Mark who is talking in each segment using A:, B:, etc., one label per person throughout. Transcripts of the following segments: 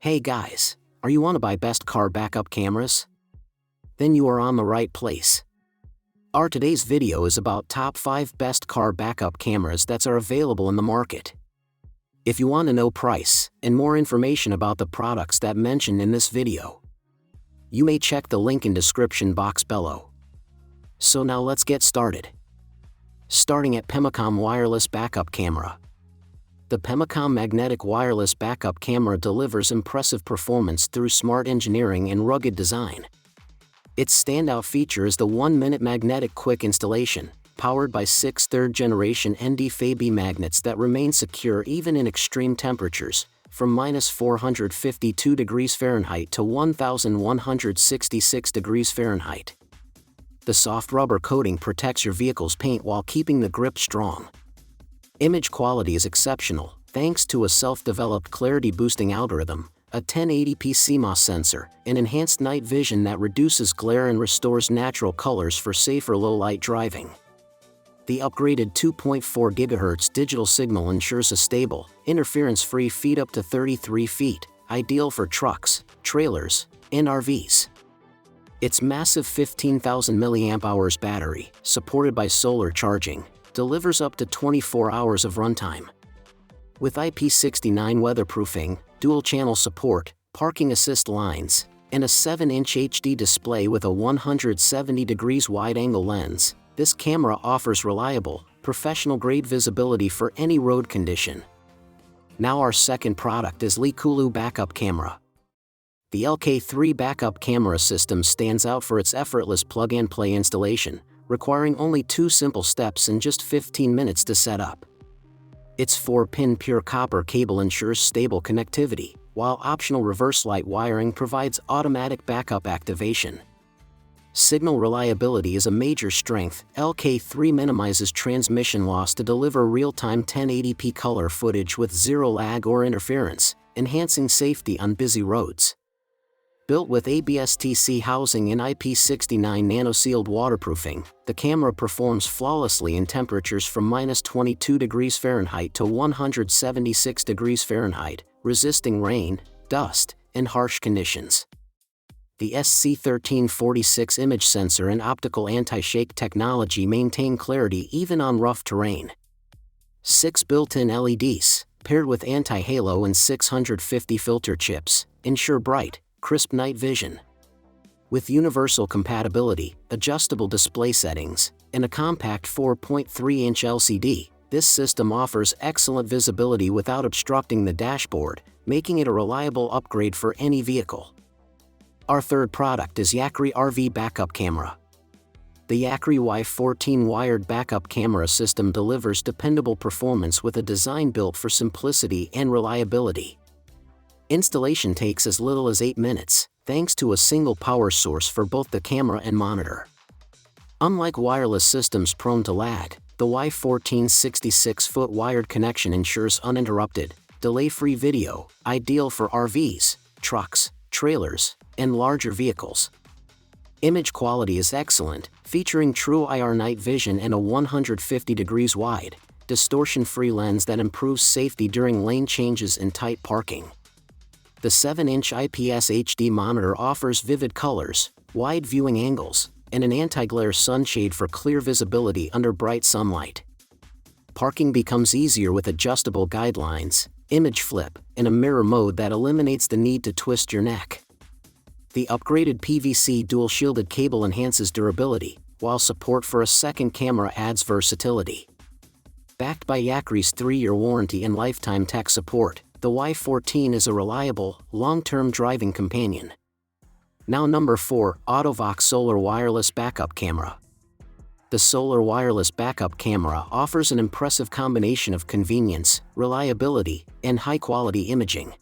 A: Hey guys, are you want to buy best car backup cameras? Then you are on the right place. Our today's video is about top 5 best car backup cameras that are available in the market. If you want to know price and more information about the products that mentioned in this video, you may check the link in description box below. So now let's get started. Starting at Pemacom Wireless Backup Camera. The Pemacom Magnetic Wireless Backup Camera delivers impressive performance through smart engineering and rugged design. Its standout feature is the 1-minute magnetic quick installation, powered by 6 third-generation ND-Fab magnets that remain secure even in extreme temperatures, from -452 degrees Fahrenheit to 1,166 degrees Fahrenheit. The soft rubber coating protects your vehicle's paint while keeping the grip strong. Image quality is exceptional, thanks to a self-developed clarity-boosting algorithm, a 1080p CMOS sensor, and enhanced night vision that reduces glare and restores natural colors for safer low-light driving. The upgraded 2.4 GHz digital signal ensures a stable, interference-free feed up to 33 feet, ideal for trucks, trailers, and RVs. Its massive 15,000 mAh battery, supported by solar charging, delivers up to 24 hours of runtime. With IP69 weatherproofing, dual-channel support, parking assist lines, and a 7-inch HD display with a 170 degrees wide-angle lens, this camera offers reliable, professional-grade visibility for any road condition. Now our second product is Yakry Backup Camera. The LK3 backup camera system stands out for its effortless plug-and-play installation, requiring only 2 simple steps and just 15 minutes to set up. Its 4-pin pure copper cable ensures stable connectivity, while optional reverse light wiring provides automatic backup activation. Signal reliability is a major strength. LK3 minimizes transmission loss to deliver real-time 1080p color footage with zero lag or interference, enhancing safety on busy roads. Built with ABS-TC housing and IP69 nano-sealed waterproofing, the camera performs flawlessly in temperatures from -22 degrees Fahrenheit to 176 degrees Fahrenheit, resisting rain, dust, and harsh conditions. The SC1346 image sensor and optical anti-shake technology maintain clarity even on rough terrain. 6 built-in LEDs, paired with anti-halo and 650 filter chips, ensure bright, crisp night vision. With universal compatibility, adjustable display settings, and a compact 4.3-inch LCD, this system offers excellent visibility without obstructing the dashboard, making it a reliable upgrade for any vehicle. Our third product is Yakry RV Backup Camera. The Yakry Y14 wired backup camera system delivers dependable performance with a design built for simplicity and reliability. Installation takes as little as 8 minutes, thanks to a single power source for both the camera and monitor. Unlike wireless systems prone to lag, the Y14's 66-foot wired connection ensures uninterrupted, delay-free video, ideal for RVs, trucks, trailers, and larger vehicles. Image quality is excellent, featuring true IR night vision and a 150 degrees wide, distortion-free lens that improves safety during lane changes and tight parking. The 7-inch IPS HD monitor offers vivid colors, wide viewing angles, and an anti-glare sunshade for clear visibility under bright sunlight. Parking becomes easier with adjustable guidelines, image flip, and a mirror mode that eliminates the need to twist your neck. The upgraded PVC dual-shielded cable enhances durability, while support for a second camera adds versatility. Backed by Yakry's 3-year warranty and lifetime tech support, the Y14 is a reliable, long-term driving companion. Now number 4, Auto-Vox Solar Wireless Backup Camera. The Solar Wireless Backup Camera offers an impressive combination of convenience, reliability, and high-quality imaging.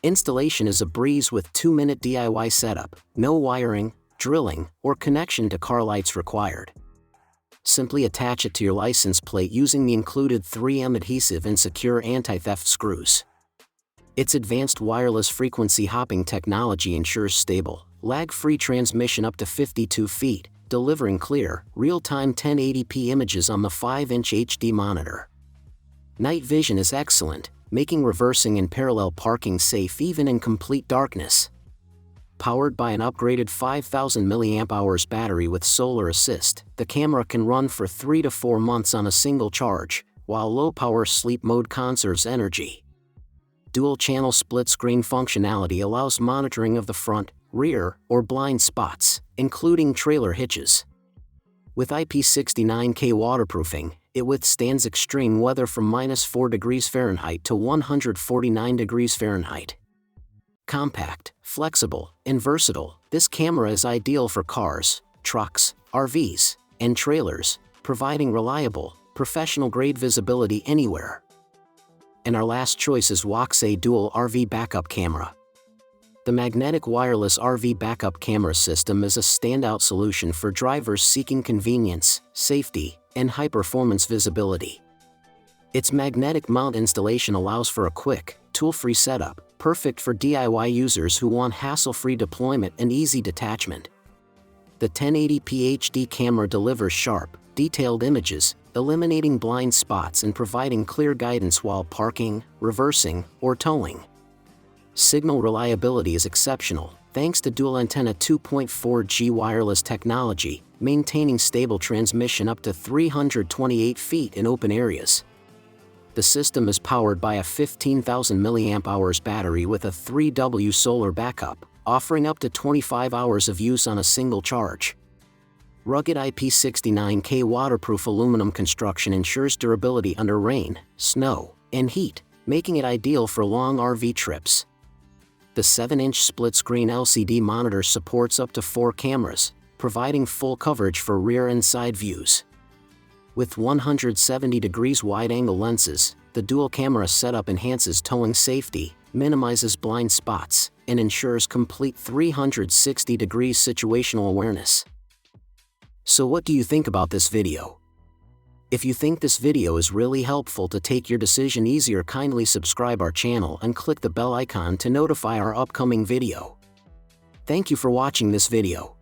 A: Installation is a breeze with 2-minute DIY setup, no wiring, drilling, or connection to car lights required. Simply attach it to your license plate using the included 3M adhesive and secure anti-theft screws. Its advanced wireless frequency hopping technology ensures stable, lag-free transmission up to 52 feet, delivering clear, real-time 1080p images on the 5-inch HD monitor. Night vision is excellent, making reversing and parallel parking safe even in complete darkness. Powered by an upgraded 5,000 mAh battery with solar assist, the camera can run for 3 to 4 months on a single charge, while low-power sleep mode conserves energy. Dual-channel split-screen functionality allows monitoring of the front, rear, or blind spots, including trailer hitches. With IP69K waterproofing, it withstands extreme weather from -4 degrees Fahrenheit to 149 degrees Fahrenheit. Compact, flexible, and versatile, this camera is ideal for cars, trucks, RVs, and trailers, providing reliable, professional-grade visibility anywhere. And our last choice is Wkzay Dual RV Backup Camera. The magnetic wireless RV backup camera system is a standout solution for drivers seeking convenience, safety, and high-performance visibility. Its magnetic mount installation allows for a quick, tool-free setup, perfect for DIY users who want hassle-free deployment and easy detachment. The 1080p HD camera delivers sharp, detailed images, eliminating blind spots and providing clear guidance while parking, reversing, or towing. Signal reliability is exceptional, thanks to dual antenna 2.4G wireless technology, maintaining stable transmission up to 328 feet in open areas. The system is powered by a 15,000 mAh battery with a 3W solar backup, offering up to 25 hours of use on a single charge. Rugged IP69K waterproof aluminum construction ensures durability under rain, snow, and heat, making it ideal for long RV trips. The 7-inch split-screen LCD monitor supports up to 4 cameras, providing full coverage for rear and side views. With 170 degrees wide-angle lenses, the dual camera setup enhances towing safety, minimizes blind spots, and ensures complete 360 degrees situational awareness. So what do you think about this video? If you think this video is really helpful to take your decision easier, kindly subscribe our channel and click the bell icon to notify our upcoming video. Thank you for watching this video.